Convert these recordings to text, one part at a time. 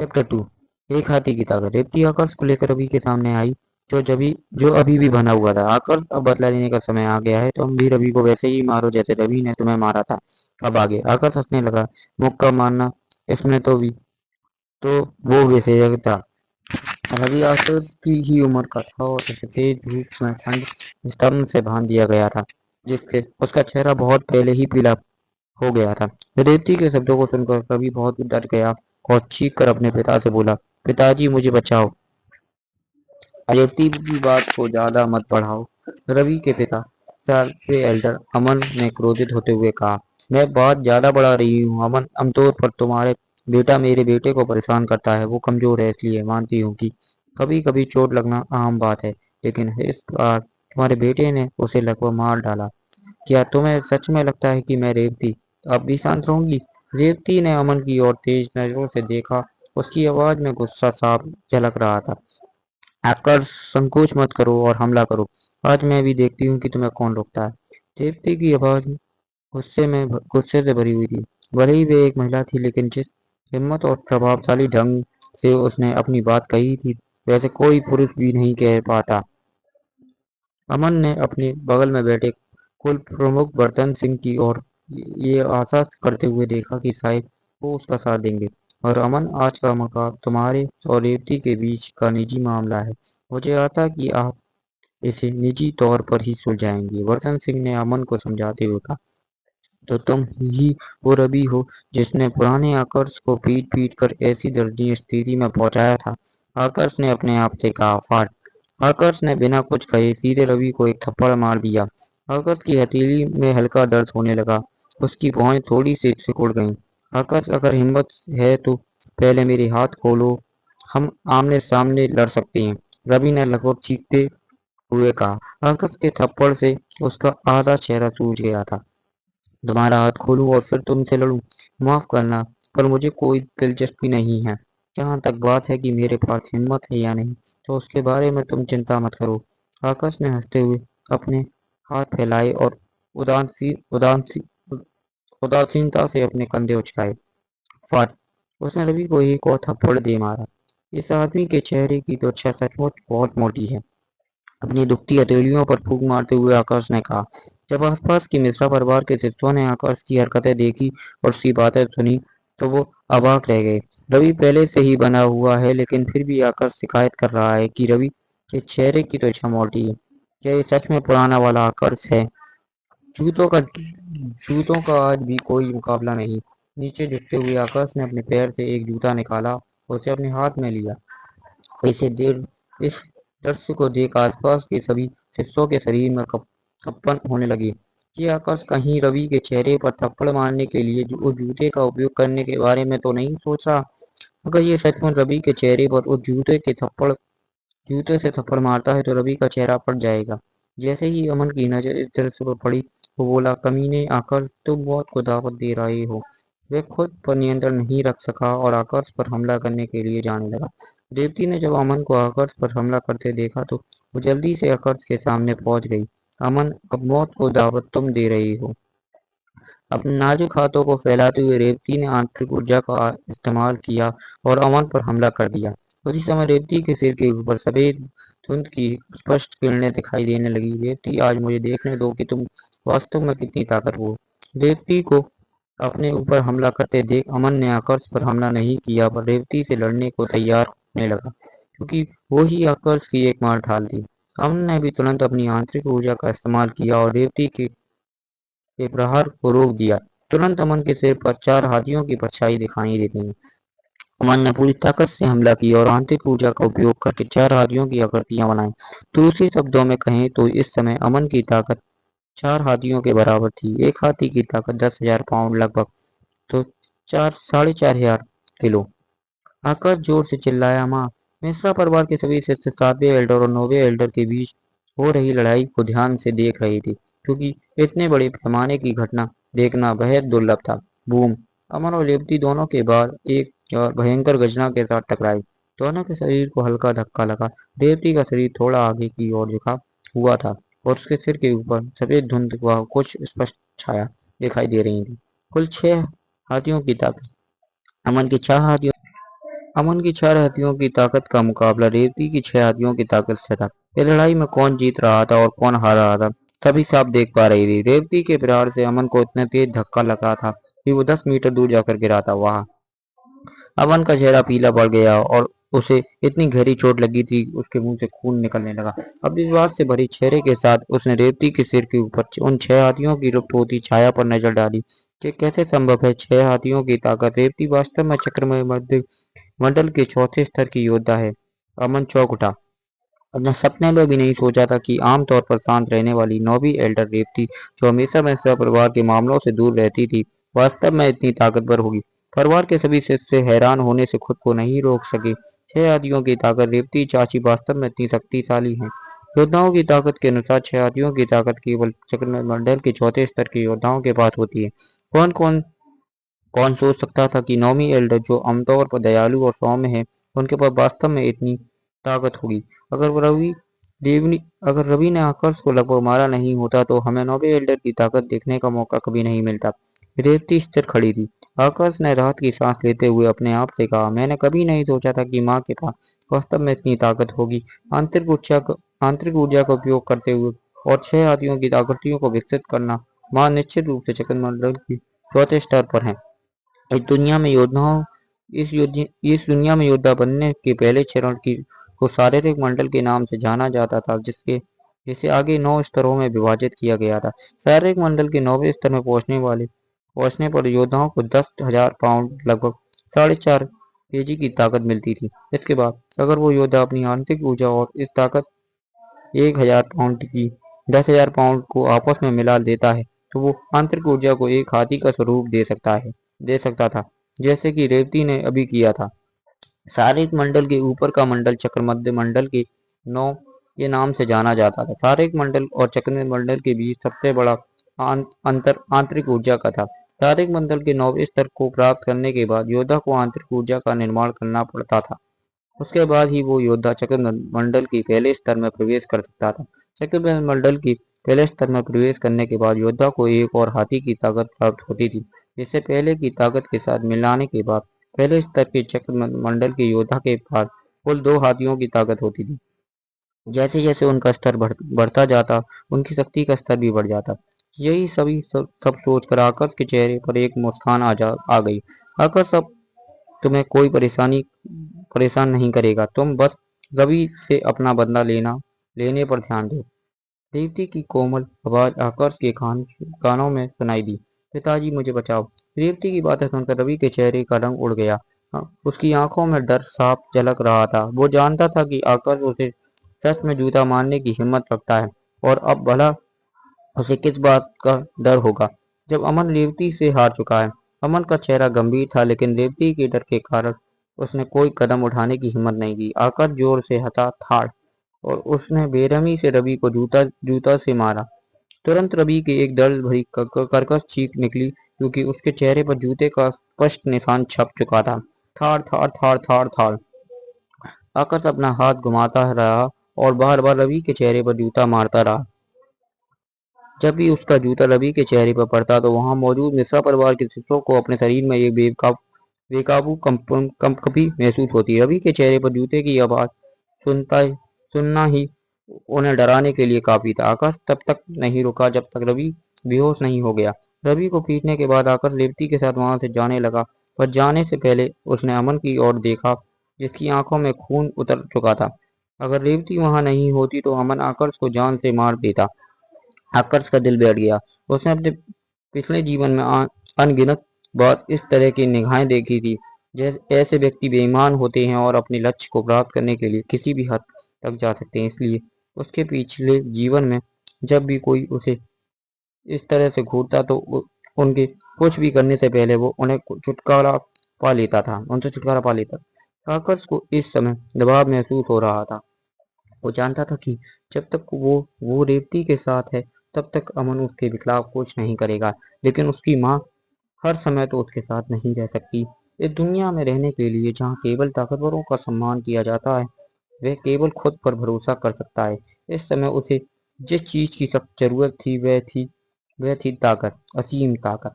Chapter 2। एक हाथी की ताकत। रेवती आकर्ष को लेकर रवि के सामने आई, जो अभी भी बना हुआ था। आकर्ष, अब बदला लेने का समय आ गया है, तुम भी रवि को वैसे ही मारो जैसे रवि ने तुम्हें मारा था। अब आगे। आकर्ष हंसने लगा। मुक्का मारना, इसमें तो वो विषय था। रवि आकर्ष की ही उम्र का था और उसे तेज धूप में ठंड स्तंभ से बांध दिया गया था, जिससे उसका चेहरा बहुत पहले ही पीला हो गया था। रेवती के शब्दों को सुनकर रवि बहुत डर गया और चीख कर अपने पिता से बोला, पिताजी मुझे बचाओ। रेवती की बात को ज्यादा मत बढ़ाओ। रवि के पिता चार्ल्स एल्डर अमन ने क्रोधित होते हुए कहा, मैं बात ज्यादा बढ़ा रही हूँ अमन। आमतौर पर तुम्हारे बेटा मेरे बेटे को परेशान करता है। वो कमजोर है, इसलिए मानती हूँ कि कभी कभी चोट लगना आम बात है, लेकिन इस बार तुम्हारे बेटे ने उसे लगभग मार डाला। क्या तुम्हें सच में लगता है कि मैं रेवती अब भी शांत रहूंगी? रेवती ने अमन की ओर तेज नजरों से देखा। उसकी आवाज में गुस्सा साफ झलक रहा था। आकर संकोच मत करो और हमला करो। आज मैं भी देखती हूँ कि तुम्हें कौन रोकता है। रेवती की आवाज गुस्से से भरी हुई थी। भले ही वे एक महिला थी, लेकिन जिस हिम्मत और प्रभावशाली ढंग से उसने अपनी बात कही थी, वैसे कोई पुरुष भी नहीं कह पाता। अमन ने अपने बगल में बैठे कुल प्रमुख बर्तन सिंह की ओर ये आशा करते हुए देखा कि शायद वो उसका साथ देंगे। और अमन, आज का मुकाबला तुम्हारे और रेवती के बीच का निजी मामला है। मुझे आता कि आप इसे निजी तौर पर ही सुलझाएंगे। बर्तन सिंह ने अमन को समझाते हुए कहा, तो तुम ही वो रवि हो जिसने पुराने आकर्ष को पीट पीट कर ऐसी दर्दनीय स्थिति में पहुंचाया था। आकर्ष ने अपने आप से कहा, फाट। आकर्ष ने बिना कुछ कहे सीधे रवि को एक थप्पड़ मार दिया। आकर्ष की हथेली में हल्का दर्द होने लगा। उसकी भौहें थोड़ी सी सिकुड़ गईं। आकर्ष, अगर हिम्मत है तो पहले मेरे हाथ खोलो, हम आमने सामने लड़ सकते हैं। रवि ने लगभग चीखते हुए कहा। आकर्ष के थप्पड़ से उसका आधा चेहरा सूज गया था। तुम्हारा हाथ खोलूं और फिर तुमसे लड़ूं? माफ करना, पर मुझे कोई दिलचस्पी नहीं है। जहाँ तक बात है कि मेरे पास हिम्मत है या नहीं, तो उसके बारे में तुम चिंता मत करो। आकाश ने हंसते हुए अपने हाथ फैलाए और उदासीनता से अपने कंधे उचकाए। फट! उसने रवि को एक और थप्पड़ दे मारा। इस आदमी के चेहरे की त्वचा सचमुच बहुत मोटी है। अपनी दुखती हथेलियों पर फूंक मारते हुए आकाश ने कहा। जब आसपास की मिश्रा परिवार के सदस्यों ने आकाश की हरकतें देखी और उसकी बातें सुनी, तो वो अवाक रह गए। रवि पहले से ही बना हुआ है, लेकिन फिर भी आकाश शिकायत कर रहा है कि रवि के चेहरे की त्वचा मोटी है। क्या ये सच में पुराना वाला आकाश है? जूतों का आज भी कोई मुकाबला नहीं। नीचे झुकते हुए आकाश ने अपने पैर से एक जूता निकाला और उसे अपने हाथ में लिया। इसे देर इस दृश्य को देख आसपास के सभी शिष्यों के शरीर में कंपन होने लगी। ये आकाश कहीं रवि के चेहरे पर थप्पड़ मारने के लिए उस जूते का उपयोग करने के बारे में तो नहीं सोचा? अगर ये सचमुच रवि के चेहरे पर उस जूते से थप्पड़ मारता है, तो रवि का चेहरा फट जाएगा। जैसे ही अमन की नजर इस दृश्य पर पड़ी, वो बोला, कमीने, आकाश तुम मौत को दावत दे रहे हो। वे खुद पर नियंत्रण नहीं रख सका और आकाश पर हमला करने के लिए जाने लगा। देवती ने जब अमन को आकाश पर हमला करते देखा, तो वो जल्दी से आकाश के सामने पहुंच गई। अमन, अब मौत को दावत तुम दे रही हो। अपने नाजुक हाथों को फैलाते हुए रेवती ने आंतरिक ऊर्जा का इस्तेमाल किया और अमन पर हमला कर दिया। उसी समय रेवती के सिर के ऊपर सफेद धुंध की स्पष्ट किरणें दिखाई देने लगी। रेवती, आज मुझे देखने दो कि तुम वास्तव में कितनी ताकतवर हो। रेवती को अपने ऊपर हमला करते देख अमन ने आकर्ष पर हमला नहीं किया, पर रेवती से लड़ने को तैयार होने लगा, क्योंकि वो ही आकर्ष की एकमात्र ढाल थी। अमन ने भी तुरंत अपनी आंतरिक ऊर्जा का इस्तेमाल किया और रेवती के प्रहार को रोक दिया। तुरंत अमन के सिर पर चार हाथियों की परछाई दिखाई देती। अमन ने पूरी ताकत से हमला किया और आंतरिक ऊर्जा का उपयोग करके चार हाथियों की आकृतियां बनाई। दूसरे शब्दों में कहें तो इस समय अमन की ताकत चार हाथियों के बराबर थी। एक हाथी की ताकत 10,000 पाउंड लगभग, तो 4,500 किलो। आकाश जोर से चिल्लाया, माँ। मिश्रा परिवार के सभी सदस्य 7वें एल्डर और 9वें एल्डर के बीच हो रही लड़ाई को ध्यान से देख रहे थे, क्योंकि इतने बड़े पैमाने की घटना देखना बेहद दुर्लभ था। बूम! अमन और रेवती दोनों के बाद एक और भयंकर गर्जना के साथ टकराए। दोनों के शरीर को हल्का धक्का लगा। रेवती का शरीर थोड़ा आगे की ओर झुका हुआ था और उसके सिर के ऊपर सफेद धुंध व कुछ स्पष्ट छाया दिखाई दे रही थी। कुल 6 हाथियों की ताकत अमन के 4 हाथियों अमन की 6 हथियों की ताकत का मुकाबला रेवती की 6 हथियों की ताकत से था। इस लड़ाई में कौन जीत रहा था और कौन हार रहा था, सभी साफ देख पा रही थी। रेवती के प्रहार से अमन को इतना तेज धक्का लगा था कि वो 10 मीटर दूर जाकर गिरा था। वहां अमन का चेहरा पीला पड़ गया और उसे इतनी गहरी चोट लगी थी, उसके मुंह से खून निकलने लगा। अब इस बात से भरे चेहरे के साथ उसने रेवती के सिर के ऊपर उन 6 हाथियों की रुपटोती छाया पर नजर डाली कि कैसे संभव है 6 हाथियों की ताकत। रेवती वास्तव में चक्रमय मध्य मंडल के चौथे स्तर की योद्धा है। अमन चौंक उठा। अपने सपने में भी नहीं सोचा था कि आमतौर पर शांत रहने वाली नौवीं एल्डर रेवती, जो हमेशा मिश्रा परिवार के मामलों से दूर रहती थी, वास्तव में इतनी ताकतवर होगी। परिवार के सभी सदस्य हैरान होने से खुद को नहीं रोक सके। 6 हाथियों की ताकत। रेवती चाची वास्तव में इतनी शक्तिशाली हैं। योद्धाओं की ताकत के अनुसार 6 हाथियों की ताकत केवल चक्रमय मंडल के चौथे स्तर के योद्धाओं के पास होती है। कौन कौन कौन सोच सकता था कि नौमी एल्डर, जो आमतौर पर दयालु और सौम्य है, उनके पास वास्तव में इतनी ताकत होगी। देवनी अगर रवि ने आकर्ष को लगभग मारा नहीं होता तो हमें नौवे एल्डर की ताकत देखने का मौका कभी नहीं मिलता। रेवती स्थिर खड़ी थी। आकर्ष ने राहत की सांस लेते हुए अपने आप से कहा, मैंने कभी नहीं सोचा था कि माँ के पास वास्तव में इतनी ताकत होगी। आंतरिक ऊर्जा का उपयोग करते हुए और 6 हाथियों की ताकतियों को विकसित करना, माँ निश्चित रूप से चक्रमंडल की चौथे स्तर पर है। इस दुनिया में योद्धाओं इस दुनिया में योद्धा बनने के पहले चरण की को शारीरिक मंडल के नाम से जाना जाता था, जिसे आगे 9 स्तरों में विभाजित किया गया था। शारीरिक मंडल के 9वें स्तर में पहुंचने पर योद्धाओं को 10,000 पाउंड, लगभग 4.5 kg की ताकत मिलती थी। इसके बाद अगर वो योद्धा अपनी आंतरिक ऊर्जा और इस ताकत 1,000 पाउंड की 10,000 पाउंड को आपस में मिला देता है, तो वो आंतरिक ऊर्जा को एक हाथी का स्वरूप दे सकता था, जैसे कि रेवती ने अभी किया था। शारीरिक मंडल के ऊपर का मंडल चक्र मध्य मंडल के 9 के नाम से जाना जाता था। शारीरिक मंडल और चक्र मंडल के बीच सबसे बड़ा अंतर आंतरिक ऊर्जा का था। शारीरिक मंडल के 9वें स्तर को प्राप्त करने के बाद योद्धा को आंतरिक ऊर्जा का निर्माण करना पड़ता था। उसके बाद ही वो योद्धा चक्रमंडल के पहले स्तर में प्रवेश कर सकता था। चक्रमंडल की पहले स्तर में प्रवेश करने के बाद योद्धा को एक और हाथी की ताकत प्राप्त होती थी। इससे पहले की ताकत के साथ मिलाने के बाद पहले स्तर के चक्रमंडल के योद्धा के पास कुल 2 हाथियों की ताकत होती थी। जैसे जैसे उनका स्तर बढ़ता जाता, उनकी शक्ति का स्तर भी बढ़ जाता। यही सब सोचकर आकाश के चेहरे पर एक मुस्कान आ गई। आकाश, अब तुम्हें कोई परेशान नहीं करेगा। तुम बस रवि से अपना बदला लेने पर ध्यान दो। रेवती की कोमल आवाज आकाश के कानों में सुनाई दी। पिताजी, मुझे बचाओ। रेवती की बातें सुनकर रवि के चेहरे का रंग उड़ गया। उसकी आंखों में डर साफ झलक रहा था। वो जानता था कि आकाश उसे सच में जूता मारने की हिम्मत रखता है, और अब भला उसे किस बात का डर होगा जब अमन रेवती से हार चुका है। अमन का चेहरा गंभीर था, लेकिन रेवती के डर के कारण उसने कोई कदम उठाने की हिम्मत नहीं की। आकाश जोर से हंसा था और उसने बेरहमी से रवि को जूता जूता से मारा। तुरंत रवि के एक दर्द भरी कर्कश चीख निकली, क्योंकि उसके चेहरे पर जूते का स्पष्ट निशान छप चुका था। थाड़ थाड़ थाड़ थाड़ थाड़। आकाश अपना हाथ घुमाता रहा और बार बार रवि के चेहरे पर जूता मारता रहा। जब भी उसका जूता रवि के चेहरे पर पड़ता तो वहां मौजूद मिश्रा परिवार के सदस्यों को अपने शरीर में एक बेकाबू कंपकपी महसूस होती। रवि के चेहरे पर जूते की आवाज सुनता सुनना ही उन्हें डराने के लिए काफी था। आकाश तब तक नहीं रुका जब तक रवि बेहोश नहीं हो गया। रवि को पीटने के बाद आकाश रेवती के साथ वहां से जाने लगा, पर जाने से पहले उसने अमन की ओर देखा, जिसकी आंखों में खून उतर चुका था। अगर रेवती वहां नहीं होती तो अमन आकाश को जान से मार देता। आकर्ष का दिल बैठ गया। उसने अपने पिछले जीवन में अनगिनत बार इस तरह की निगाहें देखी थी। जैसे ऐसे व्यक्ति बेईमान होते हैं और अपने लक्ष्य को प्राप्त करने के लिए किसी भी हद तक जा सकते हैं। इसलिए उसके पिछले जीवन में जब भी कोई उसे इस तरह से घूरता तो उनके कुछ भी करने से पहले वो उनसे छुटकारा पा लेता। आकर्ष को इस समय दबाव महसूस हो रहा था। वो जानता था कि जब तक वो रेवती के साथ है, तब तक अमन उसके खिलाफ कुछ नहीं करेगा। लेकिन उसकी माँ हर समय तो उसके साथ नहीं रह सकती। इस दुनिया में रहने के लिए जहाँ केवल ताकतवरों का सम्मान किया जाता है, वह केवल खुद पर भरोसा कर सकता है। इस समय उसे जिस चीज की सख्त जरूरत थी वह थी ताकत, असीम ताकत।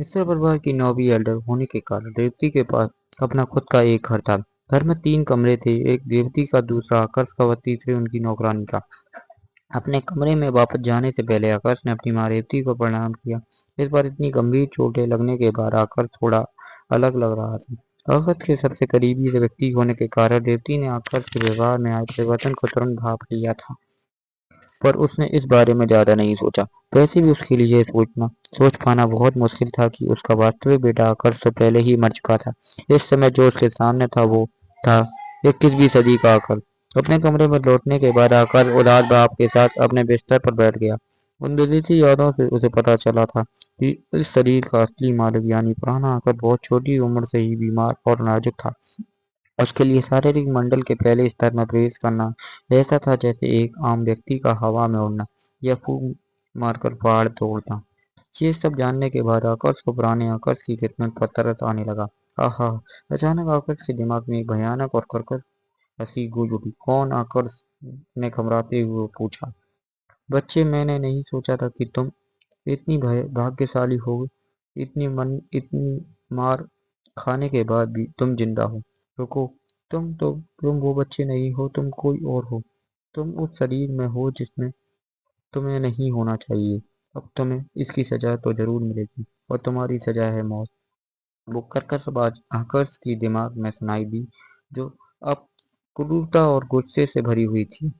मिस्र परिवार की 9वीं एल्डर होने के कारण रेवती के पास अपना खुद का एक घर था। घर में 3 कमरे थे, एक रेवती का, दूसरा आकर्ष का व तीसरे उनकी नौकरानी का। अपने कमरे में वापस जाने से पहले आकर्ष ने अपनी माँ रेवती को प्रणाम किया। इस बार इतनी गंभीर चोटें लगने के बाद आकर्ष थोड़ा अलग लग रहा था। आकर्ष के सबसे करीबी व्यक्ति होने के कारण रेवती ने आकर्ष के व्यवहार में आए परिवर्तन को तुरंत भाप लिया था, पर उसने इस बारे में ज्यादा नहीं सोचा। वैसे भी उसके लिए सोच पाना बहुत मुश्किल था कि उसका वास्तविक बेटा आकर्ष तो पहले ही मर चुका था। इस समय जो उसके सामने था वो था 21वीं सदी का आकर्ष। अपने कमरे में लौटने के बाद आकर्ष उदास भाव के साथ अपने बिस्तर पर बैठ गया। उन विदेशी यादों से उसे पता चला था कि इस शरीर का असली मालिक यानी पुराना आकर्ष बहुत छोटी उम्र से ही बीमार और नाजुक था। उसके लिए शारीरिक मंडल के पहले स्तर में प्रवेश करना ऐसा था जैसे एक आम व्यक्ति का हवा में उड़ना या फूंक मारकर पहाड़ तोड़ना। ये सब जानने के बाद आकर्ष को पुराने आकर्ष की खिदमत पर तरस आने लगा। आहा! अचानक आकर्ष के दिमाग में एक भयानक और कर्कश हंसी गूंज उठी। कौन? आकर्ष ने घबराते हुए पूछा। बच्चे, मैंने नहीं सोचा था कि तुम इतनी भाग्यशाली हो। इतनी मार खाने के बाद भी तुम जिंदा हो। रुको, तुम वो बच्चे नहीं हो, तुम कोई और हो। तुम उस शरीर में हो जिसमें तुम्हें नहीं होना चाहिए। अब तुम्हें इसकी सजा तो जरूर मिलेगी, और तुम्हारी सजा है मौत। वो कर्कश आवाज आकर्ष की दिमाग में सुनाई दी, जो अब क्रूरता और गुस्से से भरी हुई थी।